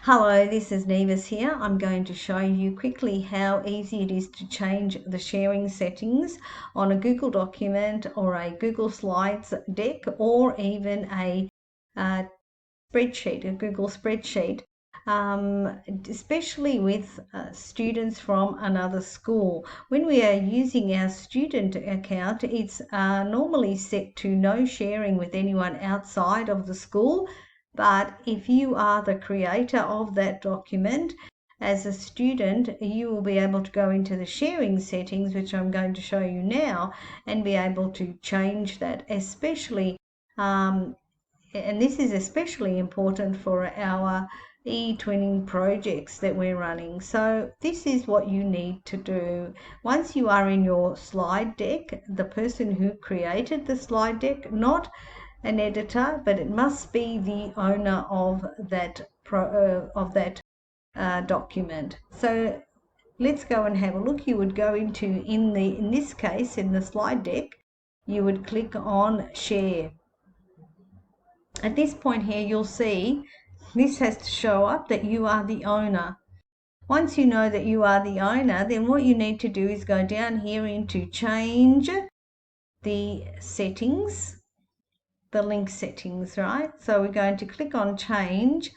Hello, this is Nevis here. I'm going to show you quickly how easy it is to change the sharing settings on a Google document or a Google Slides deck or even a spreadsheet, a Google spreadsheet, especially with students from another school. When we are using our student account, it's normally set to no sharing with anyone outside of the school. But if you are the creator of that document, as a student, you will be able to go into the sharing settings, which I'm going to show you now, and be able to change that, especially, and this is especially important for our eTwinning projects that we're running. So this is what you need to do. Once you are in your slide deck, the person who created the slide deck, not an editor, but it must be the owner of that document. So let's go and have a look. You would go into, in this case, in the slide deck, you would click on share. At this point here, you'll see this has to show up that you are the owner. Once you know that you are the owner, then what you need to do is go down here into change the settings, the link settings, right? So we're going to click on change,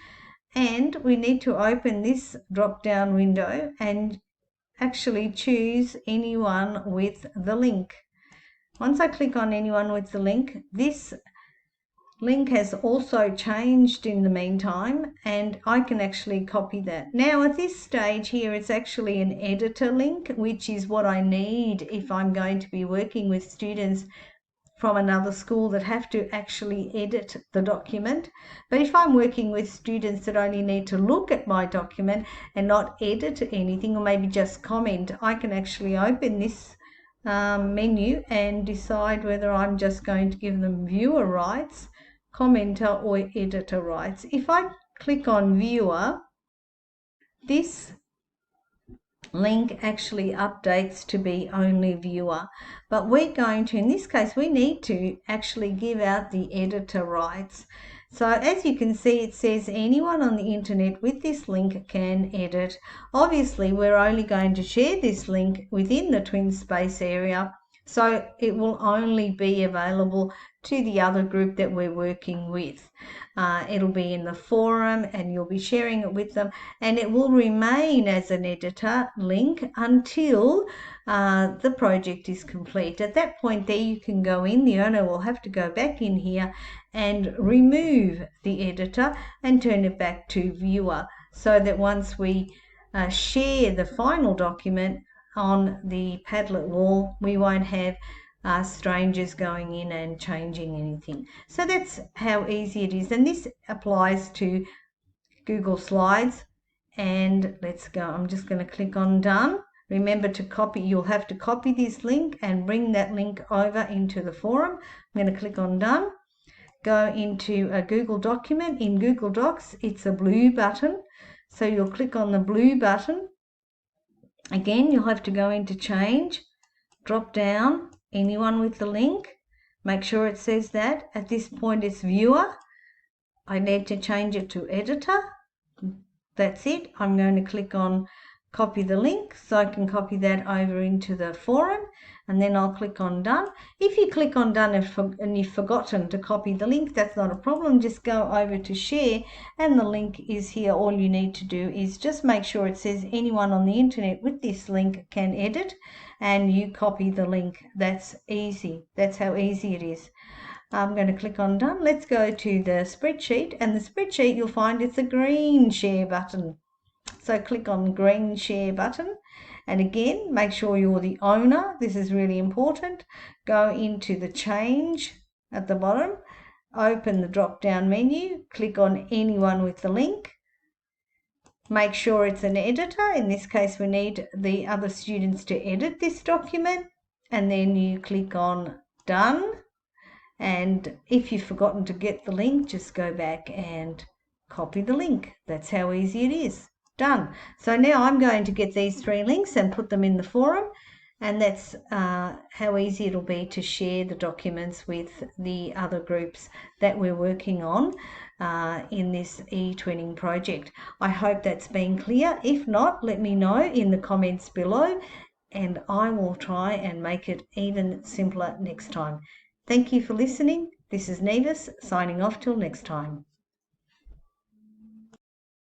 and we need to open this drop down window and actually choose anyone with the link. Once I click on anyone with the link, this link has also changed in the meantime, and I can actually copy that. Now at this stage here, it's actually an editor link, which is what I need if I'm going to be working with students from another school that have to actually edit the document. But if I'm working with students that only need to look at my document and not edit anything, or maybe just comment, I can actually open this menu and decide whether I'm just going to give them viewer rights, commenter, or editor rights. If I click on viewer, this link actually updates to be only viewer, but we're going to, in this case, we need to actually give out the editor rights. So as you can see, it says anyone on the internet with this link can edit. Obviously, we're only going to share this link within the TwinSpace area, so it will only be available to the other group that we're working with. It'll be in the forum and you'll be sharing it with them, and it will remain as an editor link until the project is complete. At that point there, you can go in, the owner will have to go back in here and remove the editor and turn it back to viewer, so that once we share the final document on the Padlet wall, we won't have strangers going in and changing anything. So that's how easy it is, and this applies to Google Slides. And let's go, I'm just going to click on done. Remember to copy, you'll have to copy this link and bring that link over into the forum. I'm going to click on done. Go into a Google document. In Google Docs, it's a blue button, so you'll click on the blue button. Again, you'll have to go into change, drop down anyone with the link, make sure it says that. At this point it's viewer. I need to change it to editor. That's it. I'm going to click on copy the link, so I can copy that over into the forum, and then I'll click on done. If you click on done and you've forgotten to copy the link, that's not a problem. Just go over to share and the link is here. All you need to do is just make sure it says anyone on the internet with this link can edit, and you copy the link. That's easy. That's how easy it is. I'm going to click on done. Let's go to the spreadsheet, and the spreadsheet, you'll find it's a green share button. So click on green share button, and again, make sure you're the owner. This is really important. Go into the change at the bottom, open the drop down menu, click on anyone with the link. Make sure it's an editor. In this case, we need the other students to edit this document, and then you click on done. And if you've forgotten to get the link, just go back and copy the link. That's how easy it is. Done. So now I'm going to get these 3 links and put them in the forum, And that's how easy it'll be to share the documents with the other groups that we're working on in this eTwinning project. I hope that's been clear. If not, let me know in the comments below, and I will try and make it even simpler next time. Thank you for listening. This is Nevis signing off till next time.